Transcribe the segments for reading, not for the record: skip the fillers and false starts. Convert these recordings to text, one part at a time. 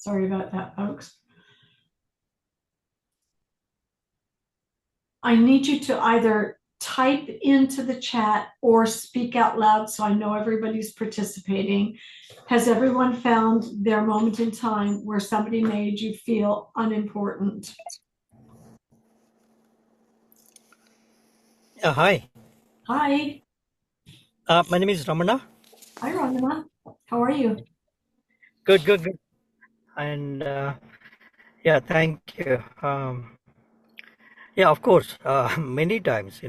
Sorry about that, folks. I need you to either type into the chat or speak out loud so I know everybody's participating. Has everyone found their moment in time where somebody made you feel unimportant? Hi. Hi. My name is Ramana. Hi, Rangana. How are you? Good. And yeah, thank you. Yeah, of course, many times. We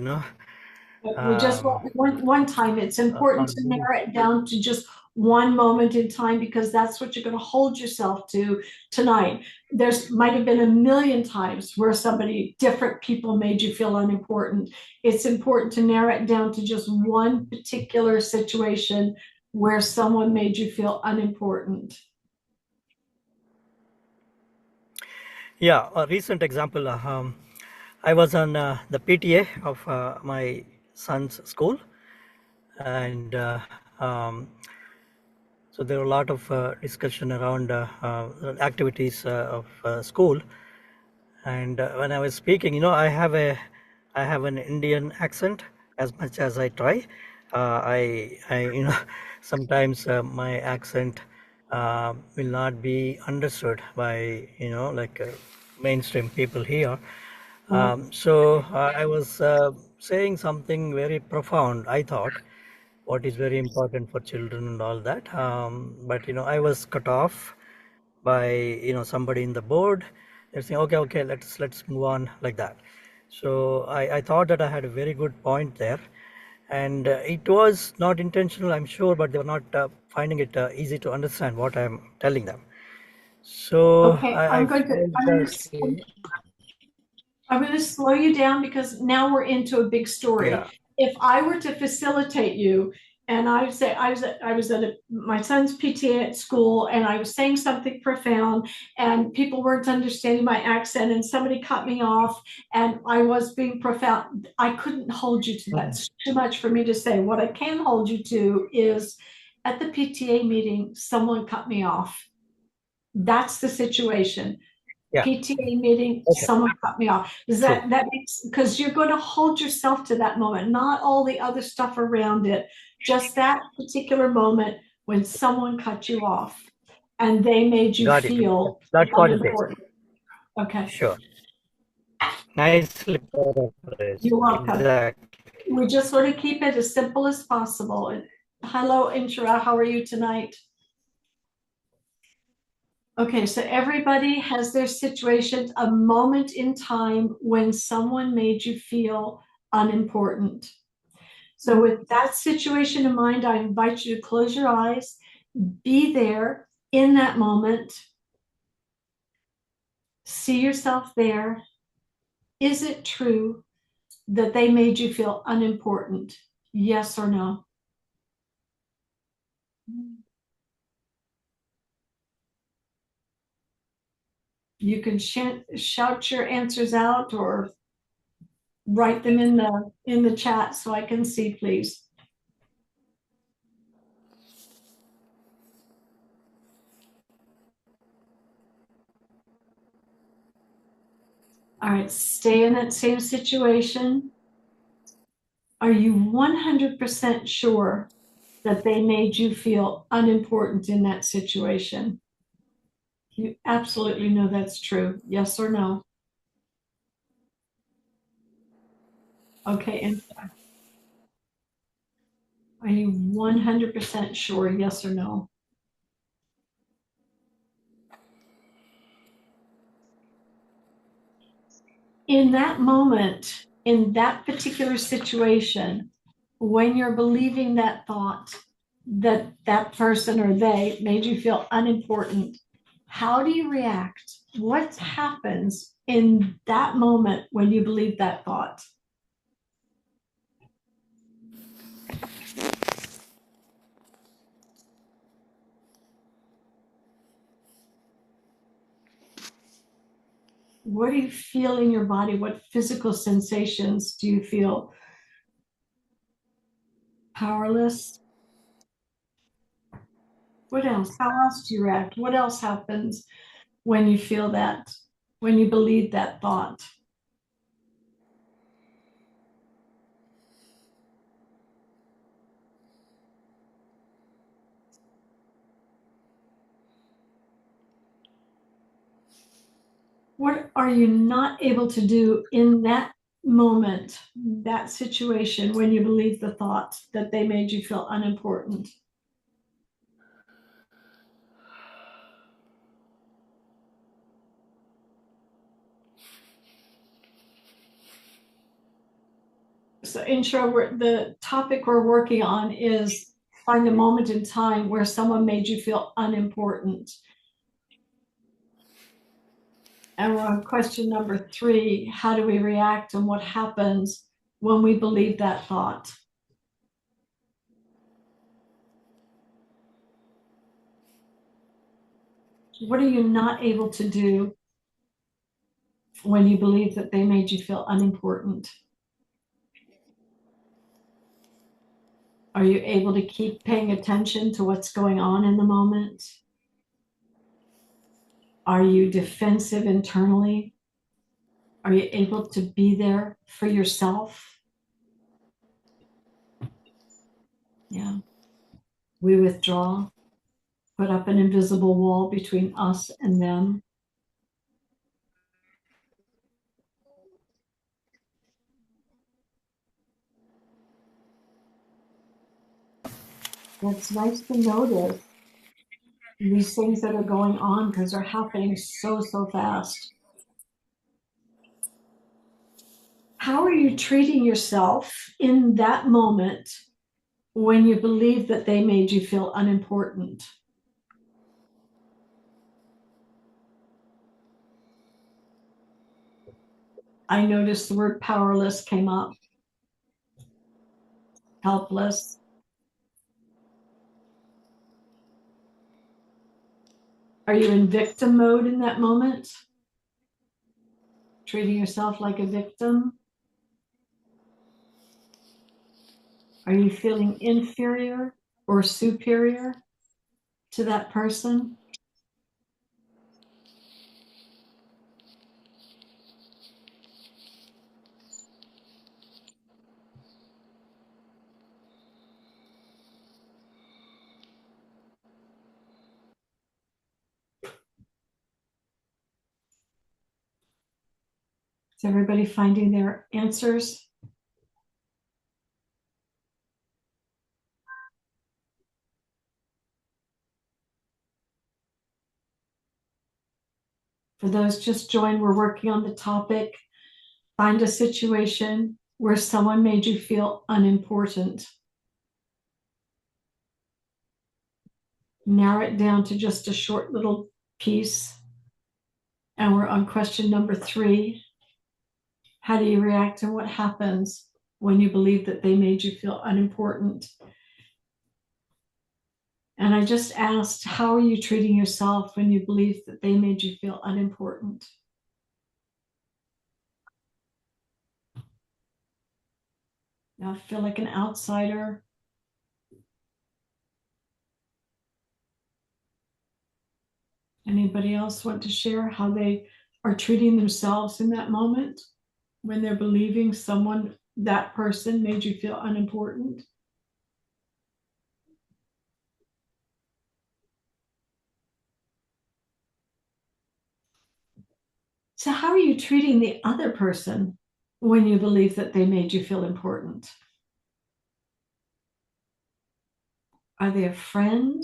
just Um, one time. It's important to narrow it down to just one moment in time because that's what you're going to hold yourself to tonight. There's might have been a million times where different people made you feel unimportant. It's important to narrow it down to just one particular situation where someone made you feel unimportant. yeah, a recent example. I was on the PTA of my son's school, and so there were a lot of discussion around activities of school. And when I was speaking, I have an Indian accent. As much as I try, sometimes my accent will not be understood by mainstream people here. So I was saying something very profound, I thought, what is very important for children and all that. But I was cut off by somebody in the board. They're saying, okay, let's move on like that. So I thought that I had a very good point there, and it was not intentional, I'm sure, but they were not finding it easy to understand what I'm telling them. So Okay, I felt that I'm going to slow you down because now we're into a big yeah. story. If I were to facilitate you, and I would say I was at my son's PTA at school, and I was saying something profound, and people weren't understanding my accent, and somebody cut me off, and I was being profound. I couldn't hold you to that. Mhm. It's too much for me to say. What I can hold you to is at the PTA meeting, someone cut me off. That's the situation. Yeah, PTA meeting, okay, someone cut me off. Does true. that makes, because you're going to hold yourself to that moment, not all the other stuff around it, just that particular moment when someone cut you off and they made you Got it. feel That's what it is. unimportant. Okay, Sure. Nicely paraphrased. you're welcome. Exactly. We just want to keep it as simple as possible. And hello, Inshira, how are you tonight? Okay, so everybody has their situations, a moment in time when someone made you feel unimportant. So, with that situation in mind, I invite you to close your eyes, be there in that moment, see yourself there. Is it true that they made you feel unimportant? Yes or no? You can shout your answers out or write them in the chat so I can see, please. All right, stay in that same situation. Are you 100% sure that they made you feel unimportant in that situation? You absolutely know that's true. Yes or no? Okay, and are you 100% sure? Yes or no? In that moment, in that particular situation, when you're believing that thought that that person or they made you feel unimportant, how do you react? What happens in that moment when you believe that thought? What do you feel in your body? What physical sensations do you feel? Powerless, What else? How else do you react? What else happens when you feel that, when you believe that thought? What are you not able to do in that moment, that situation, when you believe the thought that they made you feel unimportant? So, in short, the topic we're working on is find a moment in time where someone made you feel unimportant. And we're on question number 3. How do we react and what happens when we believe that thought? What are you not able to do when you believe that they made you feel unimportant? Are you able to keep paying attention to what's going on in the moment? Are you defensive internally? Are you able to be there for yourself? Yeah. We withdraw, put up an invisible wall between us and them. It's nice to notice these things that are going on because they're happening so fast. How are you treating yourself in that moment when you believe that they made you feel unimportant? I noticed the word powerless came up, helpless. Are you in victim mode in that moment? Treating yourself like a victim? Are you feeling inferior or superior to that person? Is everybody finding their answers? For those just joined, we're working on the topic. Find a situation where someone made you feel unimportant. Narrow it down to just a short little piece. And we're on question number 3. How do you react and what happens when you believe that they made you feel unimportant? And I just asked, how are you treating yourself when you believe that they made you feel unimportant? Now feel like an outsider. Anybody else want to share how they are treating themselves in that moment when they're believing someone, that person made you feel unimportant? So, how are you treating the other person when you believe that they made you feel important? Are they a friend?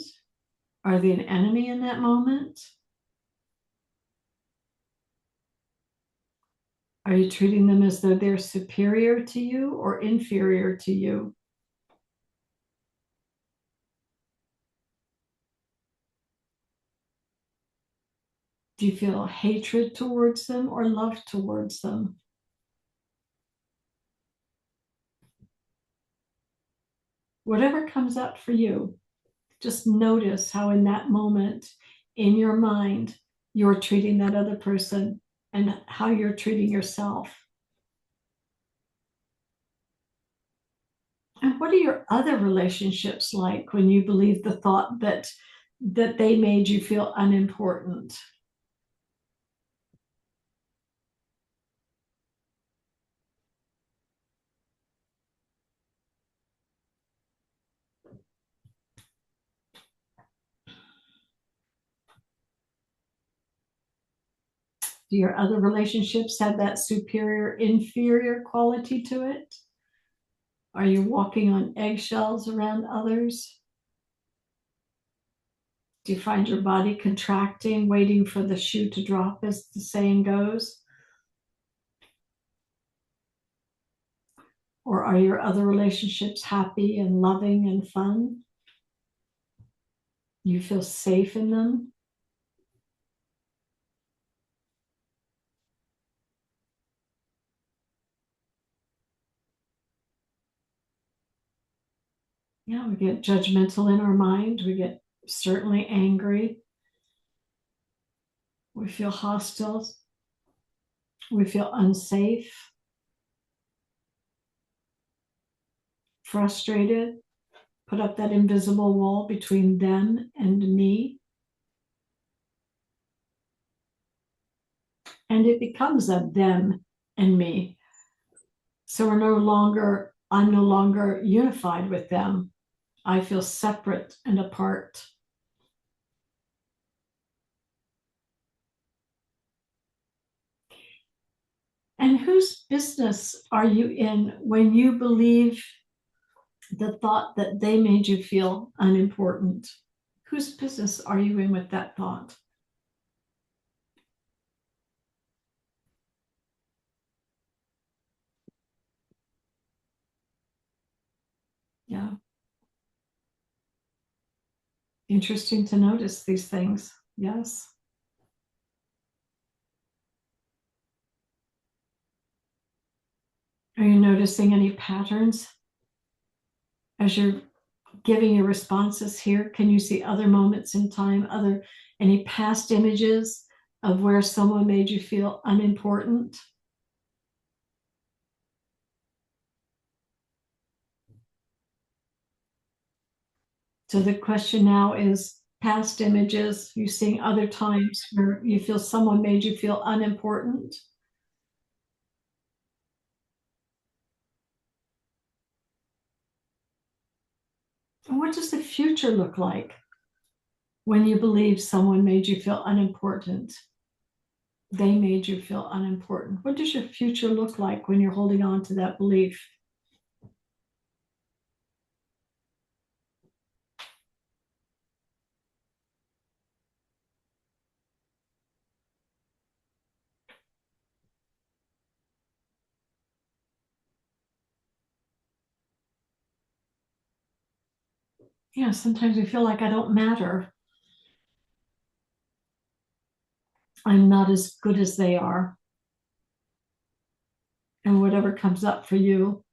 Are they an enemy in that moment? Are you treating them as though they're superior to you or inferior to you? Do you feel hatred towards them or love towards them? Whatever comes up for you, just notice how in that moment in your mind you're treating that other person and how you're treating yourself. And what are your other relationships like when you believe the thought that that they made you feel unimportant? Do your other relationships have that superior, inferior quality to it? Are you walking on eggshells around others? Do you find your body contracting, waiting for the shoe to drop, as the saying goes? Or are your other relationships happy and loving and fun? You feel safe in them? Yeah, we get judgmental in our mind. We get certainly angry. We feel hostile. We feel unsafe, frustrated, put up that invisible wall between them and me. And it becomes a them and me. So I'm no longer unified with them. I feel separate and apart. And whose business are you in when you believe the thought that they made you feel unimportant? Whose business are you in with that thought? Yeah. Interesting to notice these things. Yes. Are you noticing any patterns as you're giving your responses here? Can you see other moments in time, any past images of where someone made you feel unimportant? So the question now is past images, you seeing other times where you feel someone made you feel unimportant? And what does the future look like when you believe someone made you feel unimportant? They made you feel unimportant. What does your future look like when you're holding on to that belief? Yeah, sometimes we feel like I don't matter. I'm not as good as they are. And whatever comes up for you,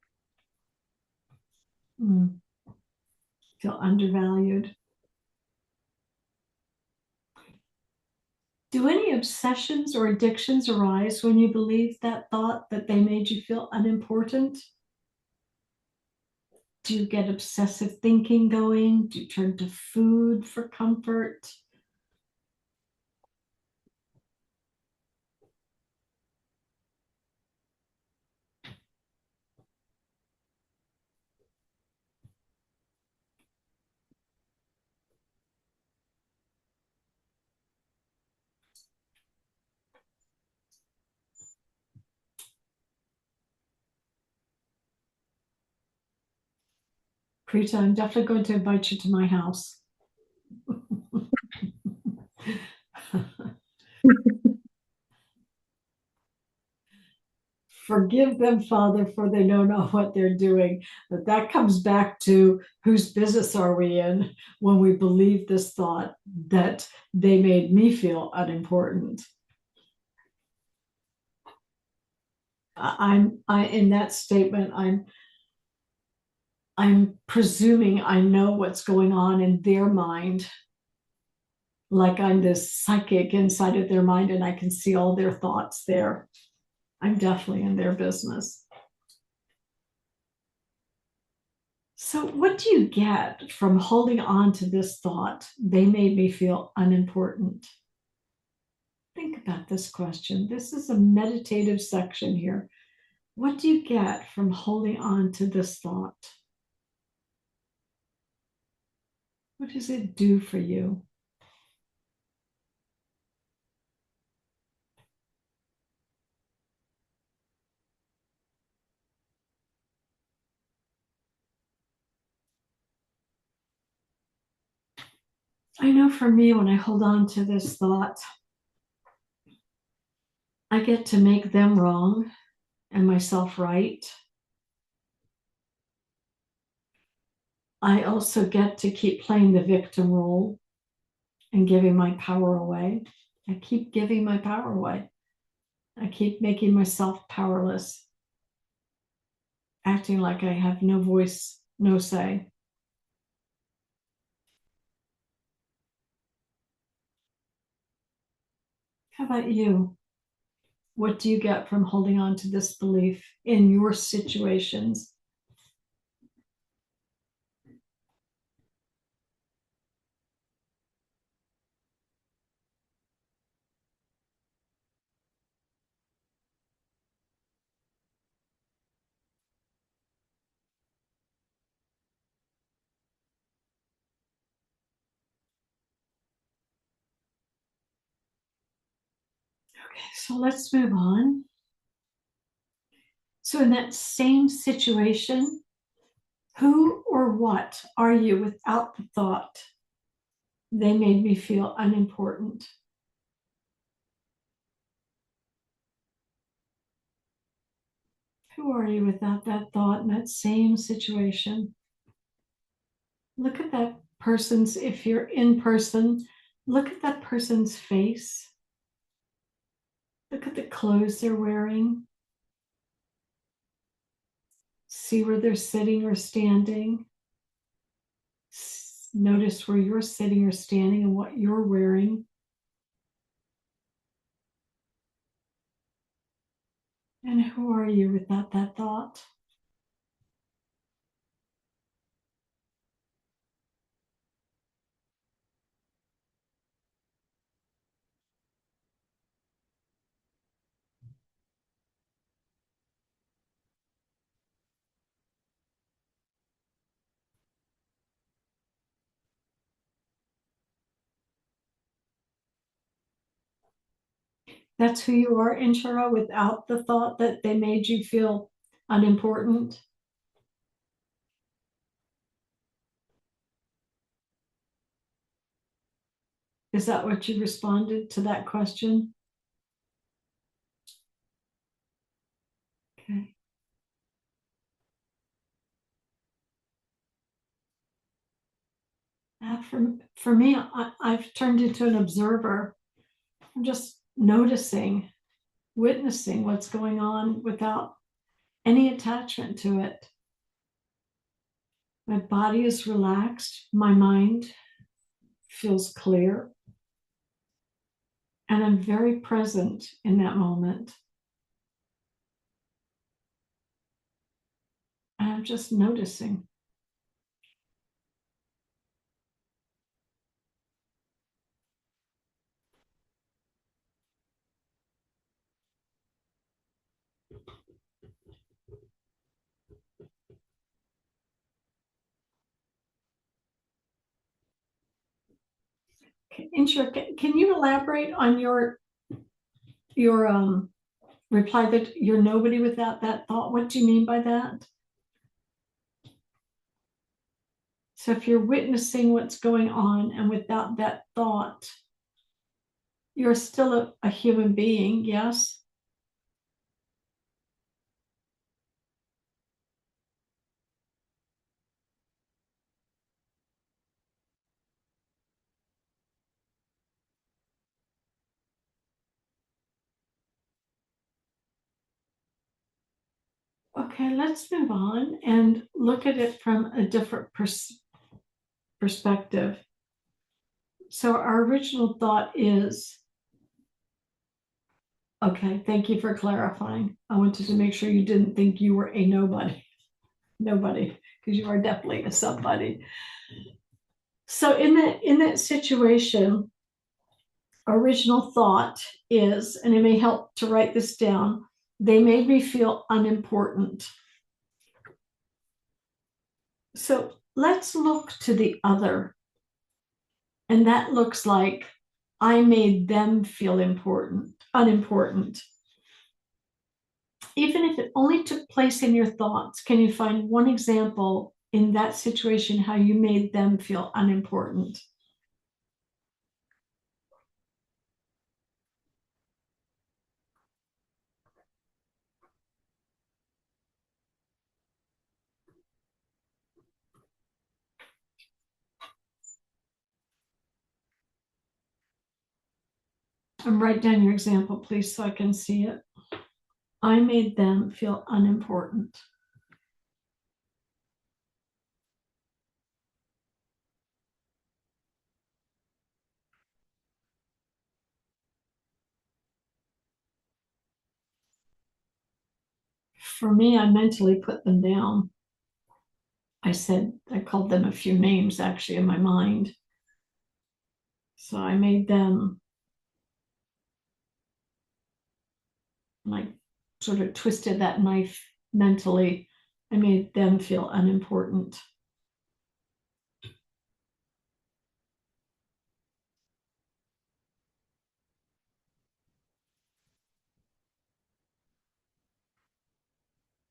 feel undervalued. Do any obsessions or addictions arise when you believe that thought that they made you feel unimportant? Do you get obsessive thinking going? Do you turn to food for comfort? Preeta, I'm definitely going to invite you to my house. Forgive them, Father, for they don't know what they're doing. But that comes back to whose business are we in when we believe this thought that they made me feel unimportant. In that statement, I'm presuming I know what's going on in their mind, like I'm this psychic inside of their mind and I can see all their thoughts there. I'm definitely in their business. So, what do you get from holding on to this thought? They made me feel unimportant. Think about this question. This is a meditative section here. What do you get from holding on to this thought? What does it do for you? I know for me, when I hold on to this thought, I get to make them wrong and myself right. I also get to keep playing the victim role and giving my power away. I keep giving my power away. I keep making myself powerless, acting like I have no voice, no say. How about you? What do you get from holding on to this belief in your situations? Okay, so let's move on. So, in that same situation, who or what are you without the thought, they made me feel unimportant? Who are you without that thought in that same situation? Look at that person's, if you're in person, look at that person's face. Look at the clothes they're wearing. See where they're sitting or standing. Notice where you're sitting or standing and what you're wearing. And who are you without that thought? That's who you are, Inshara, without the thought that they made you feel unimportant. Is that what you responded to that question? Okay. For me, I've turned into an observer. I'm just noticing, witnessing what's going on without any attachment to it. My body is relaxed, my mind feels clear, and I'm very present in that moment. And I'm just noticing. Insha, can you elaborate on your reply that you're nobody without that thought? What do you mean by that? So if you're witnessing what's going on and without that thought, you're still a human being, yes? Okay, let's move on and look at it from a different perspective. So our original thought is, okay, thank you for clarifying. I wanted to make sure you didn't think you were a nobody, nobody, because you are definitely a somebody. So in that situation, original thought is, and it may help to write this down, they made me feel unimportant. So let's look to the other. And that looks like I made them feel unimportant. Even if it only took place in your thoughts, can you find one example in that situation how you made them feel unimportant? And write down your example, please, so I can see it. I made them feel unimportant. For me, I mentally put them down. I called them a few names actually in my mind. So I made them, like, sort of twisted that knife mentally. I made them feel unimportant.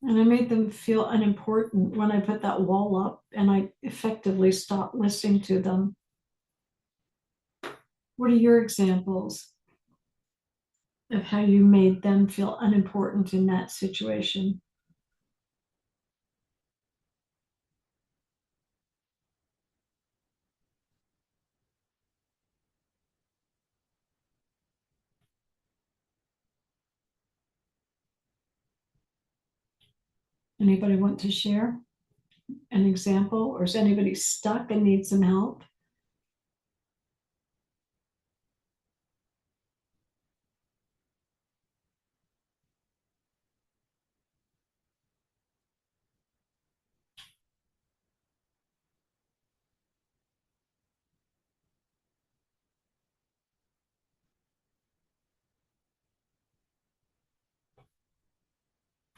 And I made them feel unimportant when I put that wall up and I effectively stopped listening to them. What are your examples of how you made them feel unimportant in that situation? Anybody want to share an example, or is anybody stuck and needs some help?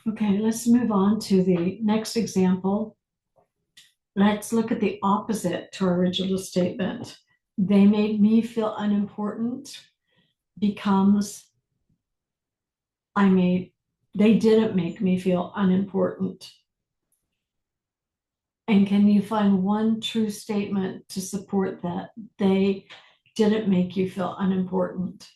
Okay, let's move on to the next example. Let's look at the opposite to our original statement. They made me feel unimportant becomes they didn't make me feel unimportant. And can you find one true statement to support that? They didn't make you feel unimportant.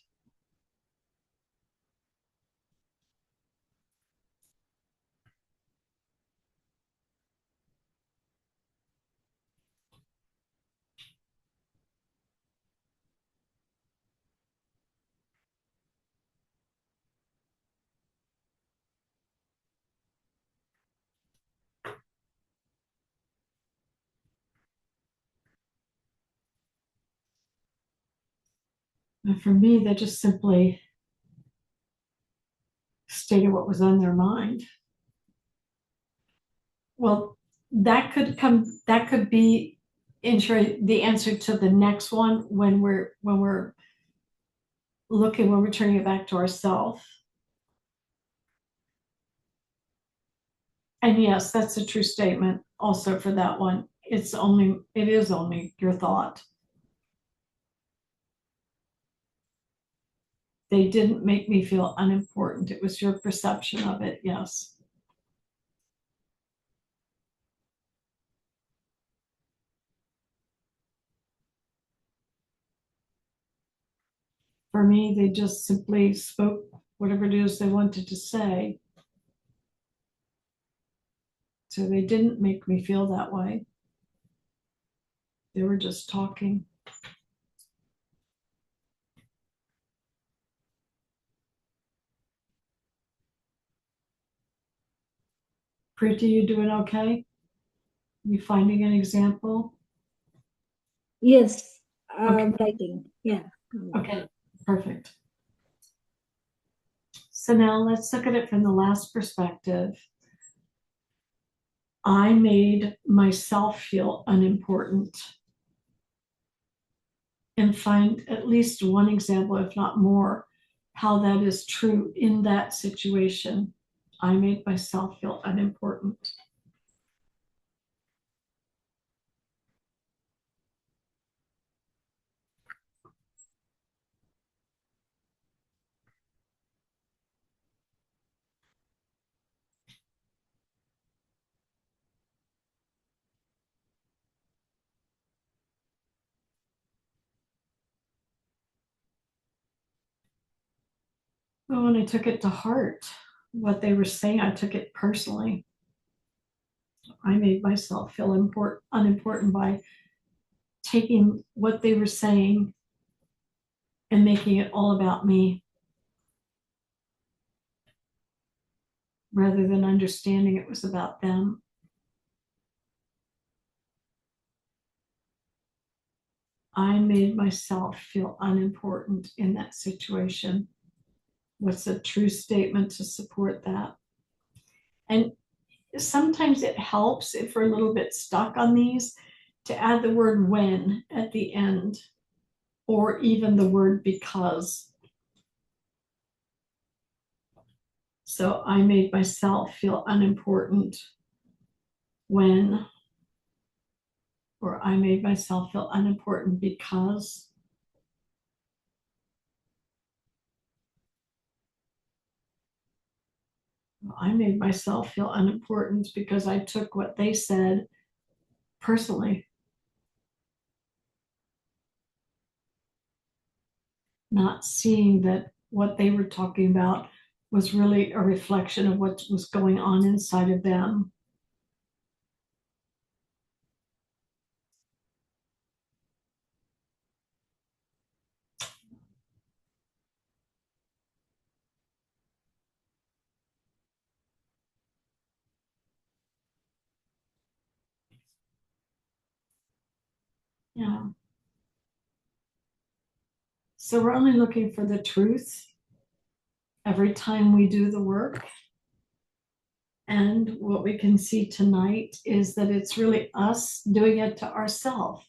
And for me, they just simply stated what was on their mind. Well, that could be the answer to the next one when we're when we're turning it back to ourselves. And yes, that's a true statement also for that one. It is only your thought. They didn't make me feel unimportant. It was your perception of it, yes. For me, they just simply spoke whatever it is they wanted to say. So they didn't make me feel that way. They were just talking. Preeti, you doing okay? You finding an example? Yes, Okay. writing. Yeah. Okay, perfect. So now let's look at it from the last perspective. I made myself feel unimportant. And find at least one example, if not more, how that is true in that situation. I made myself feel unimportant. Well, when I took it to heart, what they were saying, I took it personally. I made myself feel unimportant by taking what they were saying and making it all about me rather than understanding it was about them. I made myself feel unimportant in that situation. What's a true statement to support that? And sometimes it helps if we're a little bit stuck on these to add the word when at the end, or even the word because. So I made myself feel unimportant when, or I made myself feel unimportant because. I made myself feel unimportant because I took what they said personally, not seeing that what they were talking about was really a reflection of what was going on inside of them. Yeah. So we're only looking for the truth every time we do the work. And what we can see tonight is that it's really us doing it to ourselves.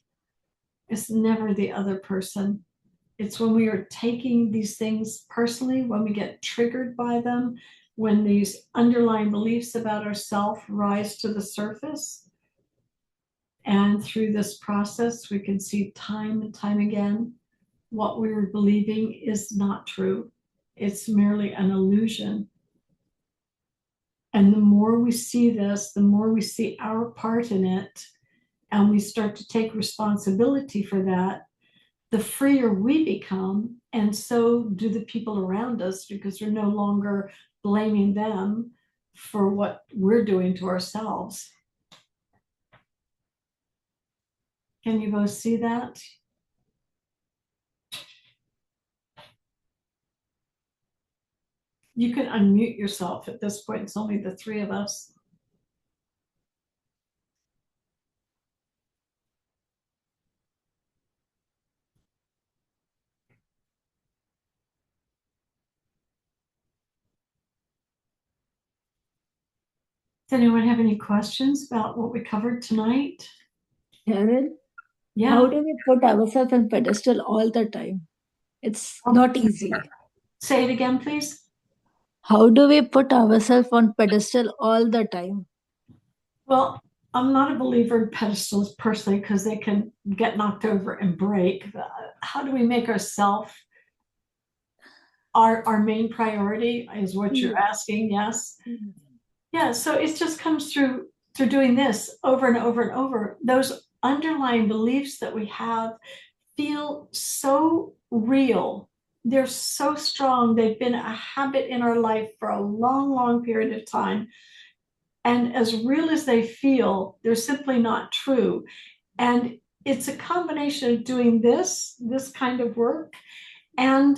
It's never the other person. It's when we are taking these things personally, when we get triggered by them, when these underlying beliefs about ourselves rise to the surface. And through this process, we can see time and time again what we were believing is not true. It's merely an illusion. And the more we see this, the more we see our part in it, and we start to take responsibility for that, the freer we become. And so do the people around us, because we're no longer blaming them for what we're doing to ourselves. Can you both see that? You can unmute yourself at this point. It's only the three of us. Does anyone have any questions about what we covered tonight? Sharon, Yeah. how do we put ourselves on pedestal all the time? It's not easy. Say it again, please. How do we put ourselves on pedestal all the time? Well, I'm not a believer in pedestals personally because they can get knocked over and break. How do we make ourselves our main priority is what you're asking, yes? Yeah, so it just comes through doing this over and over and over. Those underlying beliefs that we have feel so real. They're so strong. They've been a habit in our life for a long, long period of time. And as real as they feel, they're simply not true. And it's a combination of doing this kind of work, and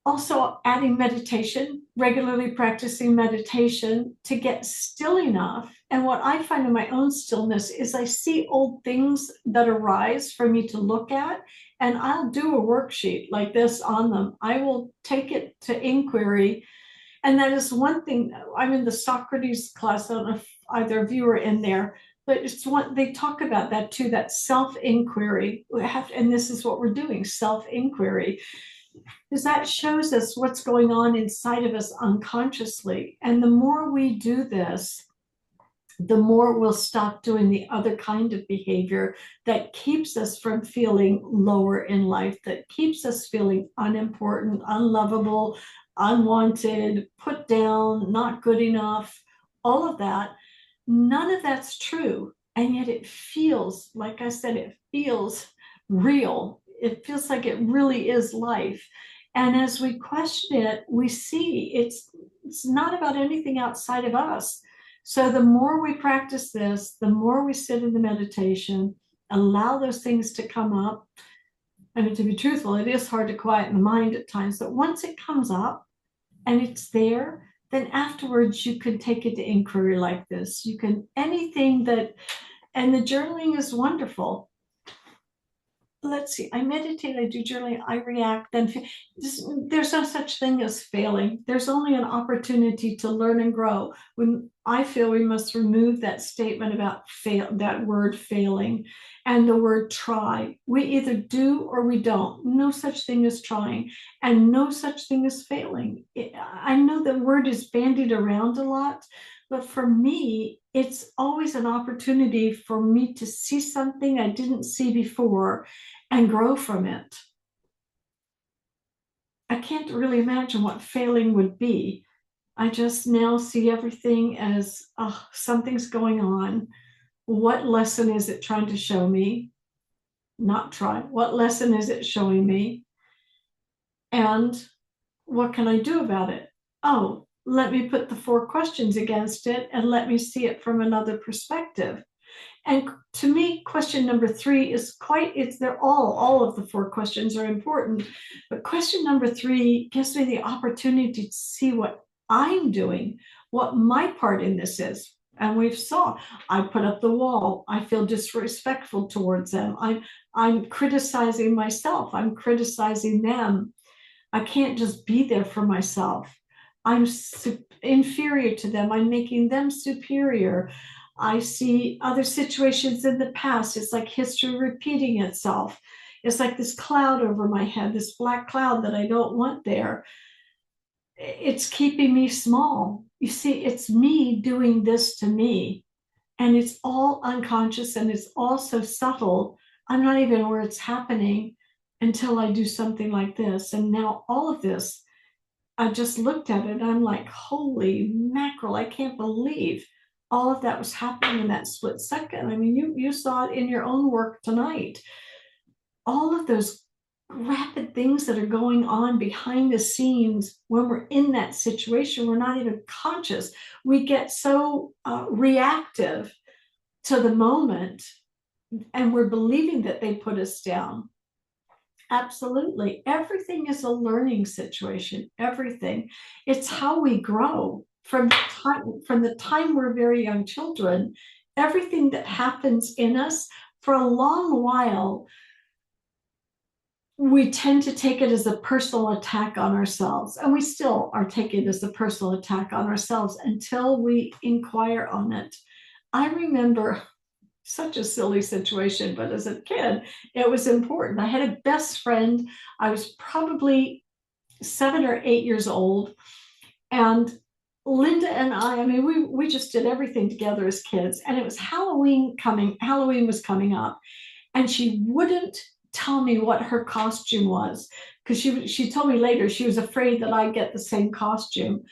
also adding meditation, regularly practicing meditation to get still enough. And what I find in my own stillness is I see old things that arise for me to look at, and I'll do a worksheet like this on them. I will take it to inquiry And that is one thing. I'm in the Socrates class. I don't know if either of you are in there, but it's what they talk about that too, that self-inquiry. And this is what we're doing, self-inquiry, because that shows us what's going on inside of us unconsciously. And the more we do this, the more we'll stop doing the other kind of behavior that keeps us from feeling lower in life, that keeps us feeling unimportant, unlovable, unwanted, put down, not good enough, all of that. None of that's true. And yet it feels, like I said, it feels real. It feels like it really is life. And as we question it, we see it's not about anything outside of us. So the more we practice this, the more we sit in the meditation, allow those things to come up. I mean, to be truthful, it is hard to quiet the mind at times, but once it comes up and it's there, then afterwards you can take it to inquiry like this. You can, anything that, and the journaling is wonderful. Let's see, I meditate, I do journaling, I react, then there's no such thing as failing. There's only an opportunity to learn and grow. When I feel we must remove that statement about fail, that word failing, and the word try. We either do or we don't. No such thing as trying, and no such thing as failing. I know the word is bandied around a lot, but for me, it's always an opportunity for me to see something I didn't see before and grow from it. I can't really imagine what failing would be. I just now see everything as, oh, something's going on. What lesson is it trying to show me? Not try. What lesson is it showing me? And what can I do about it? Oh, let me put the 4 questions against it and let me see it from another perspective. And to me, question number 3 is they're all of the 4 questions are important, but question number 3 gives me the opportunity to see what I'm doing, what my part in this is. And we've saw, I put up the wall, I feel disrespectful towards them, I'm criticizing myself, I'm criticizing them. I can't just be there for myself. I'm inferior to them. I'm making them superior. I see other situations in the past. It's like history repeating itself. It's like this cloud over my head, this black cloud that I don't want there. It's keeping me small. You see, it's me doing this to me. And it's all unconscious and it's all so subtle. I'm not even aware it's happening until I do something like this. And now all of this, I just looked at it and I'm like, holy mackerel, I can't believe all of that was happening in that split second. I mean, you saw it in your own work tonight. All of those rapid things that are going on behind the scenes when we're in that situation, we're not even conscious. We get so reactive to the moment and we're believing that they put us down. Absolutely. Everything is a learning situation. Everything. It's how we grow from the time we're very young children. Everything that happens in us for a long while, we tend to take it as a personal attack on ourselves. And we still are taking it as a personal attack on ourselves until we inquire on it. I remember such a silly situation, but as a kid, it was important. I had a best friend. I was probably 7 or 8 years old. And Linda and I mean, we just did everything together as kids. And it was Halloween was coming up. And she wouldn't tell me what her costume was because she told me later she was afraid that I'd get the same costume.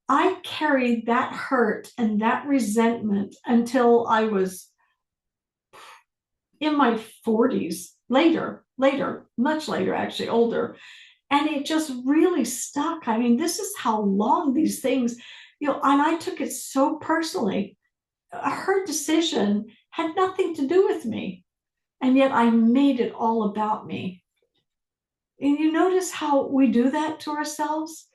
I carried that hurt and that resentment until I was in my 40s, later, much later, actually older. And it just really stuck. I mean, this is how long these things, and I took it so personally. Her decision had nothing to do with me. And yet I made it all about me. And you notice how we do that to ourselves?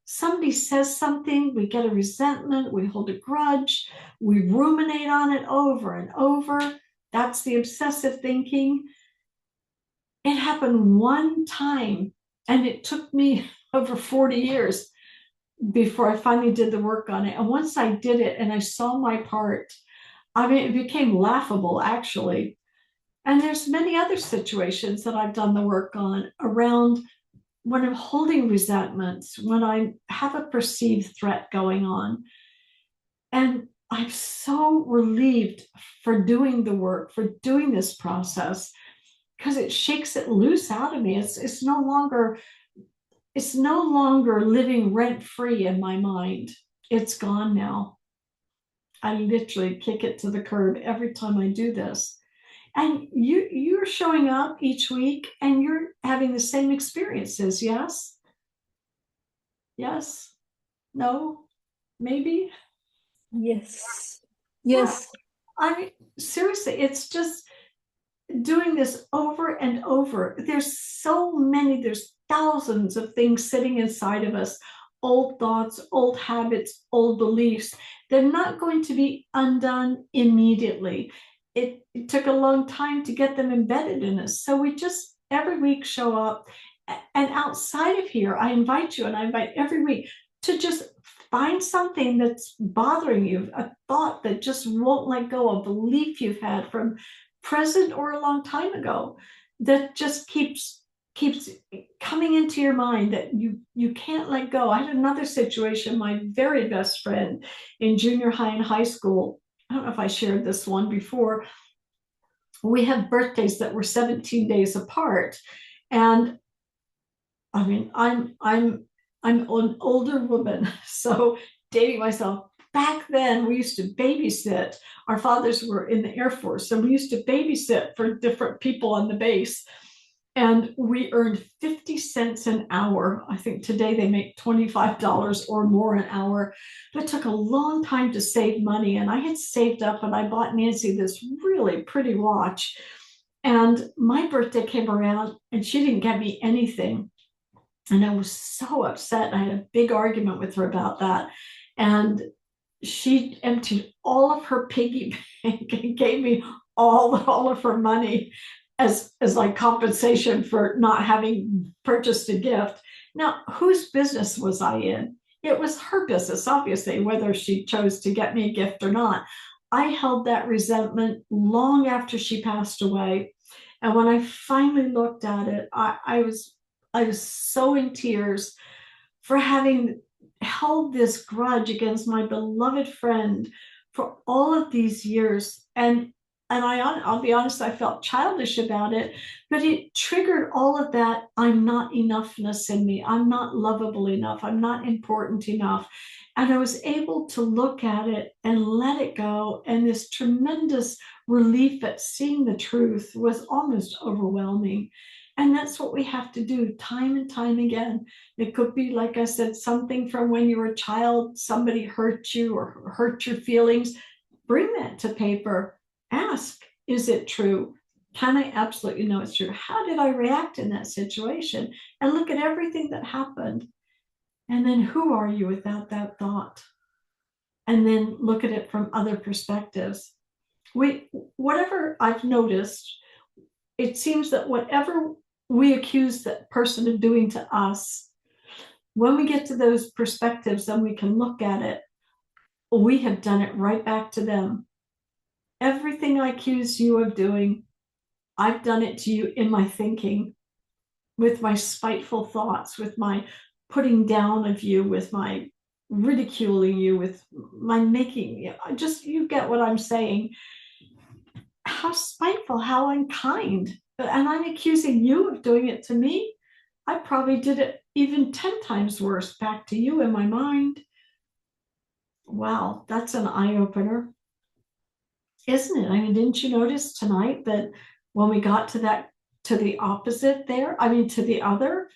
Somebody says something, we get a resentment, we hold a grudge, we ruminate on it over and over. That's the obsessive thinking. It happened one time, and it took me over 40 years before I finally did the work on it. And once I did it and I saw my part, I mean, it became laughable, actually. And there's many other situations that I've done the work on around when I'm holding resentments, when I have a perceived threat going on. And I'm so relieved for doing the work, for doing this process, because it shakes it loose out of me. It's no longer living rent free in my mind. It's gone now. I literally kick it to the curb every time I do this. And you're showing up each week and you're having the same experiences, yes? Yes? No? Maybe? Yes. Yeah. Yes. I mean, seriously, it's just doing this over and over. There's thousands of things sitting inside of us, old thoughts, old habits, old beliefs. They're not going to be undone immediately. It took a long time to get them embedded in us. So we just every week show up. And outside of here, I invite you and I invite every week to just find something that's bothering you, a thought that just won't let go, a belief you've had from present or a long time ago that just keeps coming into your mind that you can't let go. I had another situation. My very best friend in junior high and high school, I don't know if I shared this one before, we had birthdays that were 17 days apart. And I mean, I'm an older woman, so dating myself. Back then, we used to babysit. Our fathers were in the Air Force, so we used to babysit for different people on the base. And we earned 50 cents an hour. I think today they make $25 or more an hour. But it took a long time to save money. And I had saved up and I bought Nancy this really pretty watch. And my birthday came around and she didn't get me anything. And I was so upset. I had a big argument with her about that. And she emptied all of her piggy bank and gave me all of her money as like compensation for not having purchased a gift. Now, whose business was I in? It was her business, obviously, whether she chose to get me a gift or not. I held that resentment long after she passed away. And when I finally looked at it, I was so in tears for having held this grudge against my beloved friend for all of these years. And I'll be honest, I felt childish about it, but it triggered all of that. I'm not enoughness in me. I'm not lovable enough. I'm not important enough. And I was able to look at it and let it go. And this tremendous relief at seeing the truth was almost overwhelming. And that's what we have to do time and time again. It could be, like I said, something from when you were a child, somebody hurt you or hurt your feelings. Bring that to paper. Ask, is it true? Can I absolutely know it's true? How did I react in that situation? And look at everything that happened. And then who are you without that thought? And then look at it from other perspectives. Whatever I've noticed, it seems that whatever we accuse that person of doing to us, when we get to those perspectives and we can look at it, we have done it right back to them. Everything I accuse you of doing, I've done it to you in my thinking, with my spiteful thoughts, with my putting down of you, with my ridiculing you, with my making, just, you get what I'm saying. How spiteful, how unkind. And I'm accusing you of doing it to me. I probably did it even 10 times worse back to you in my mind. Wow, that's an eye opener, isn't it? I mean, didn't you notice tonight that when we got to the opposite there, I mean, to the other,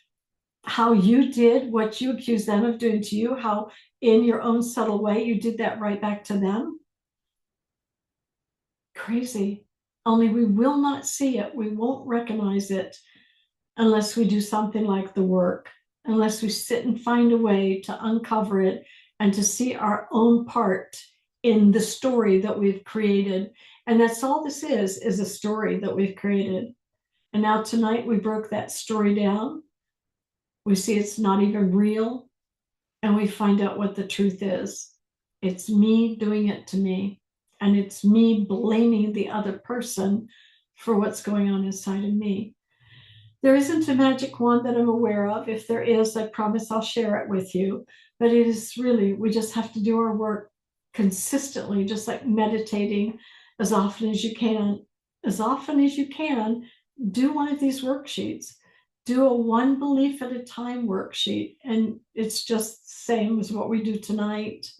how you did what you accused them of doing to you, how in your own subtle way you did that right back to them? Crazy. Only we will not see it. We won't recognize it unless we do something like the work, unless we sit and find a way to uncover it and to see our own part in the story that we've created. And that's all this is a story that we've created. And now tonight we broke that story down. We see it's not even real. and we find out what the truth is. It's me doing it to me, and it's me blaming the other person for what's going on inside of me. There isn't a magic wand that I'm aware of. If there is, I promise I'll share it with you. But it is really, we just have to do our work consistently, just like meditating as often as you can. As often as you can, do one of these worksheets. Do a one belief at a time worksheet. And it's just the same as what we do tonight.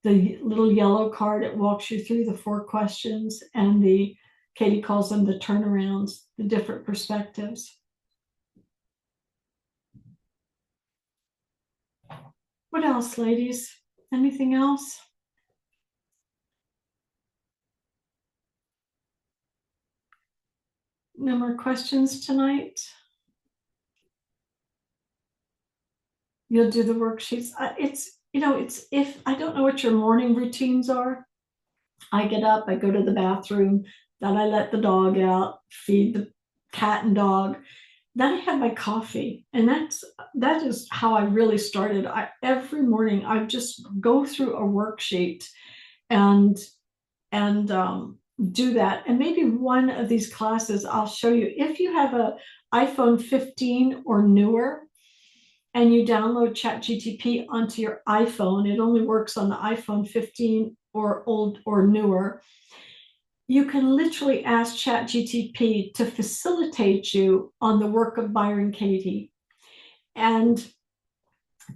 The little yellow card, it walks you through the 4 questions, and the Katie calls them the turnarounds, the different perspectives. What else, ladies? Anything else? No more questions tonight? You'll do the worksheets. It's if I don't know what your morning routines are. I get up, I go to the bathroom, then I let the dog out, feed the cat and dog. Then I have my coffee, and that is how I really started. Every morning I just go through a worksheet and do that. And maybe one of these classes I'll show you. If you have a iPhone 15 or newer, and you download ChatGTP onto your iPhone, it only works on the iPhone 15 or old or newer. You can literally ask ChatGTP to facilitate you on the work of Byron Katie. And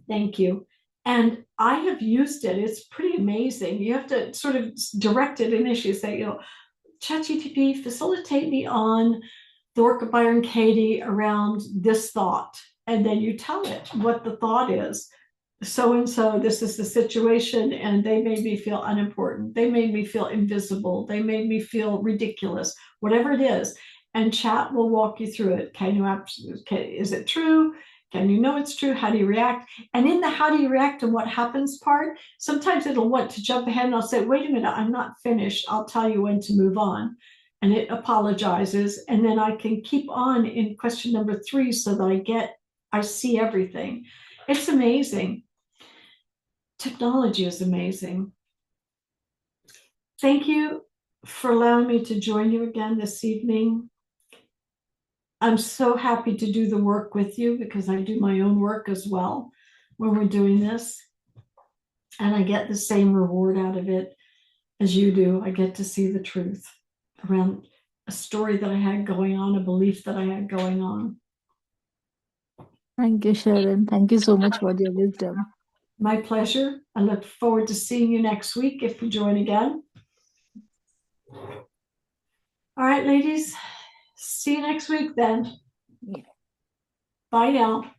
thank you. And I have used it. It's pretty amazing. You have to sort of direct it initially, say, ChatGTP, facilitate me on the work of Byron Katie around this thought. And then you tell it what the thought is. So and so, this is the situation, and they made me feel unimportant. They made me feel invisible. They made me feel ridiculous, whatever it is. And chat will walk you through it. Is it true? Can you know it's true? How do you react? And in the how do you react and what happens part, sometimes it'll want to jump ahead, and I'll say, wait a minute, I'm not finished. I'll tell you when to move on. And it apologizes. And then I can keep on in question number 3 so that I see everything. It's amazing. Technology is amazing. Thank you for allowing me to join you again this evening. I'm so happy to do the work with you, because I do my own work as well when we're doing this. And I get the same reward out of it as you do. I get to see the truth around a story that I had going on, a belief that I had going on. Thank you, Sharon. Thank you so much for your wisdom. My pleasure. I look forward to seeing you next week if you join again. All right, ladies. See you next week then. Yeah. Bye now.